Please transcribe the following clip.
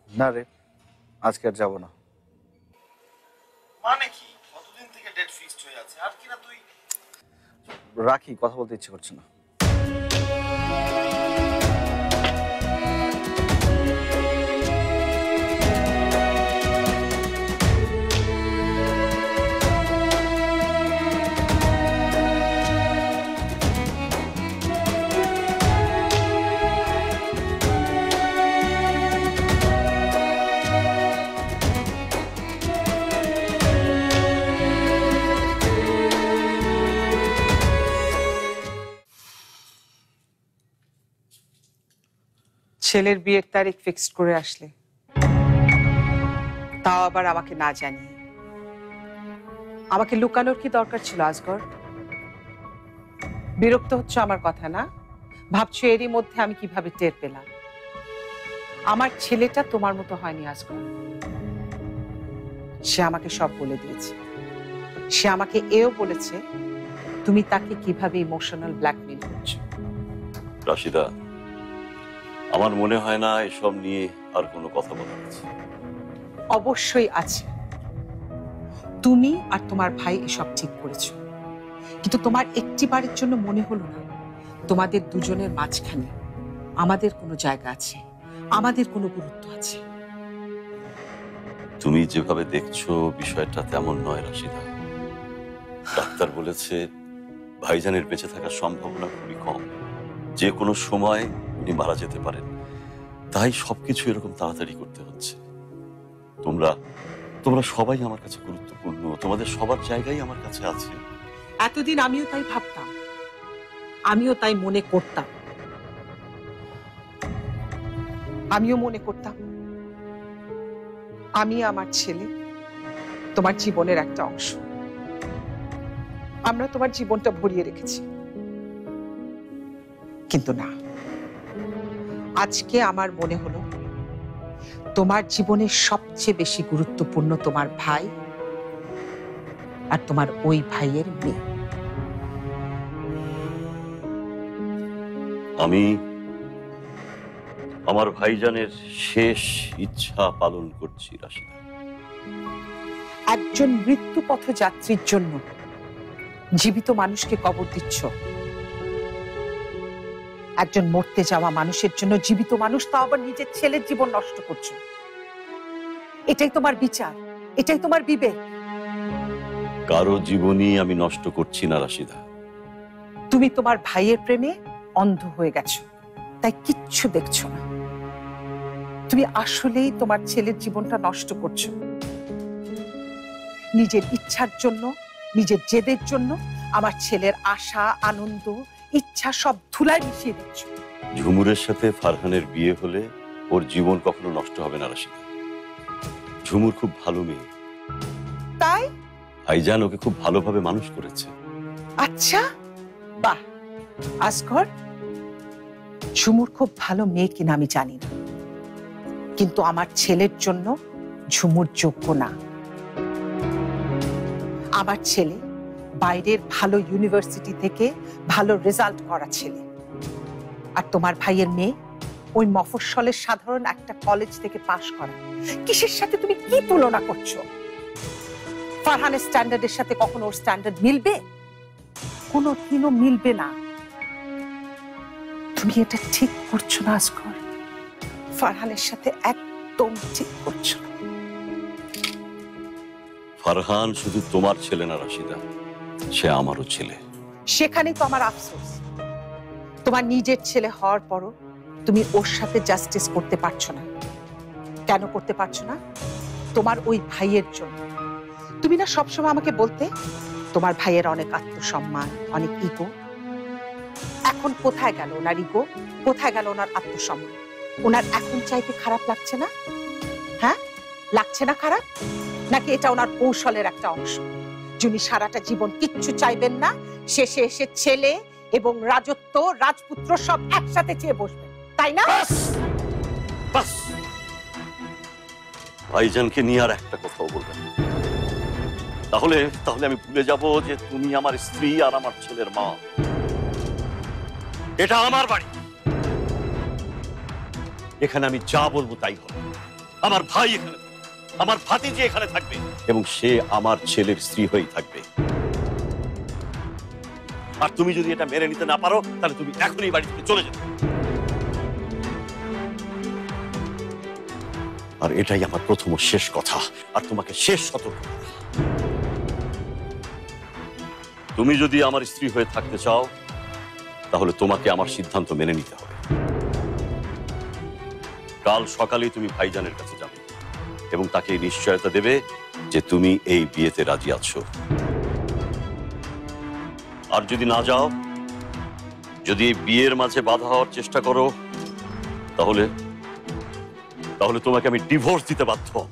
না রে, আজকে আর যাবো না। মানে কি? কতদিন থেকে ডেট ফিক্সড হয়ে আছে, আর কিনা তুই? রাখি, কথা বলতে ইচ্ছে করছে না। ছেলের বিয়ের তারিখ ফিক্সড করে আসলে, তাও আবার আমাকে না জানিয়ে। আমাকে লুকানোর কি দরকার ছিল আজগর? বিরক্ত হচ্ছে আমার কথা না? ভাবছো এরই মধ্যে আমি কিভাবে টের পেলাম? আমার ছেলেটা তোমার মতো হয়নি আজগর। সে আমাকে সব বলে দিয়েছে। সে আমাকে এও বলেছে তুমি তাকে কিভাবে ইমোশনাল ব্ল্যাকমেইল করছো। রাশিদা, আমার মনে হয় না এসব নিয়ে আর কোনো কথা বলা আছে। অবশ্যই আছে। তুমি আর তোমার ভাই এসব ঠিক করেছো, কিন্তু তোমার একটিবারের জন্য মনে হলো না তোমাদের দুজনের মাঝখানে আমাদের কোনো জায়গা আছে, আমাদের কোনো গুরুত্ব আছে? তুমি যেভাবে দেখছো বিষয়টা তেমন নয় রাশিদা। ডাক্তার বলেছে ভাইজানের বেঁচে থাকার সম্ভাবনা খুবই কম, যে কোনো সময় উনি মারা যেতে পারেন। তাই সবকিছু এরকম তাড়াতাড়ি করতে হচ্ছে। তোমরা তোমরা সবাই আমার কাছে গুরুত্বপূর্ণ, তোমাদের সবার জায়গায় আমার কাছে আছে। এতদিন আমিও তাই ভাবতাম, আমিও তাই মনে করতাম। আমিও মনে করতাম আমি আমার ছেলে তোমার জীবনের একটা অংশ। আমরা তোমার জীবনটা ভরিয়ে রেখেছি, কিন্তু না, আজকে আমার মনে হলো তোমার জীবনের সবচেয়ে বেশি গুরুত্বপূর্ণ তোমার ভাই আর তোমার ওই ভাইয়ের মেয়ে। আমি আমার ভাইজানের শেষ ইচ্ছা পালন করছি রাশিদা। একজন মৃত্যু পথযাত্রীর জন্য জীবিত মানুষকে কবর দিচ্ছ। একজন মরতে যাওয়া মানুষের জন্য জীবিত মানুষ, তাও আবার নিজের ছেলের জীবন নষ্ট করছো। এটাই তোমার বিচার? এটাই তোমার বিবেক? কারো জীবনই আমি নষ্ট করছি না রাশিদা। তুমি তোমার ভাইয়ের প্রেমে অন্ধ হয়ে গেছো, তাই কিচ্ছু দেখছো না। তুমি আসলেই তোমার ছেলের জীবনটা নষ্ট করছো। নিজের ইচ্ছার জন্য, নিজের জেদের জন্য আমার ছেলের আশা, আনন্দ, ইচ্ছা সব ধুলায় মিশিয়ে দিচ্ছ। ঝুমুরের সাথে ফারহানের বিয়ে হলে ওর জীবন কখনো নষ্ট হবে না রাশিদা। ঝুমুর খুব ভালো মেয়ে, তাই? ভাইজান ওকে খুব ভালোভাবে মানুষ করেছে। আচ্ছা, বাহ। আসগর, ঝুমুর খুব ভালো মেয়ে কিনা আমি জানি না, কিন্তু আমার ছেলের জন্য ঝুমুর যোগ্য না। আমার ছেলে বাইরের ভালো ইউনিভার্সিটি থেকে ভালো রেজাল্ট করা ছেলে, আর তোমার ভাইয়ের মেয়ে ওই মফস্বলের সাধারণ একটা কলেজ থেকে পাশ করা। কিসের সাথে তুমি কি তুলনা করছো? ফারহানের স্ট্যান্ডার্ডের সাথে কখনো ওর স্ট্যান্ডার্ড মিলবে? কোনোদিনও মিলবে না। তুমি এটা ঠিক করছো না আসগর, ফারহানের সাথে একদম ঠিক করছো না। ফারহান শুধু তোমার ছেলে না রাশিদা, সে আমারও ছেলে। সেখানেই তো আমার আফসোস, তোমার নিজের ছেলে হওয়ার পরও তুমি ওর সাথে জাস্টিস করতে পারছো না। কেন করতে পারছো না? তোমার ওই ভাইয়ের জন্য। তুমি না সবসময় আমাকে বলতে তোমার ভাইয়ের অনেক আত্মসম্মান, অনেক ইগো। এখন কোথায় গেল ওনার ইগো? কোথায় গেল ওনার আত্মসম্মান? ওনার এখন চাইতে খারাপ লাগছে না? হ্যাঁ, লাগছে না খারাপ? নাকি এটা ওনার কৌশলের একটা অংশ? যিনি সারাটা জীবন কিচ্ছু চাইবেন না, শেষে এসে ছেলে এবং রাজত্ব, রাজপুত্র সব একসাথে চেয়ে বসবেন, তাই না? বাস, ভাইজানকে নিয়ে আর একটা কথাও বলবেন না। তাহলে তাহলে আমি ভুলে যাব যে তুমি আমার স্ত্রী আর আমার ছেলের মা। এটা আমার বাড়ি, এখানে আমি যা বলবো তাই হবে। আমার ভাই এখানে থাকবে, আমার ভাতিজি এখানে থাকবে, এবং সে আমার ছেলের স্ত্রী হয়েই থাকবে। আর তুমি যদি এটা মেনে নিতে না পারো, তাহলে তুমি এখনই বাড়ি থেকে চলে যেতে। আর এটাই আমার প্রথম ও শেষ কথা, আর তোমাকে শেষ সতর্ক করা। তুমি যদি আমার স্ত্রী হয়ে থাকতে চাও, তাহলে তোমাকে আমার সিদ্ধান্ত মেনে নিতে হবে। কাল সকালেই তুমি ভাইজানের কাছে যাবে এবং তাকে এই নিশ্চয়তা দেবে যে তুমি এই বিয়েতে রাজি আছো। আর যদি না যাও, যদি এই বিয়ের মাঝে বাধা হওয়ার চেষ্টা করো, তাহলে তোমাকে আমি ডিভোর্স দিতে বাধ্য হব।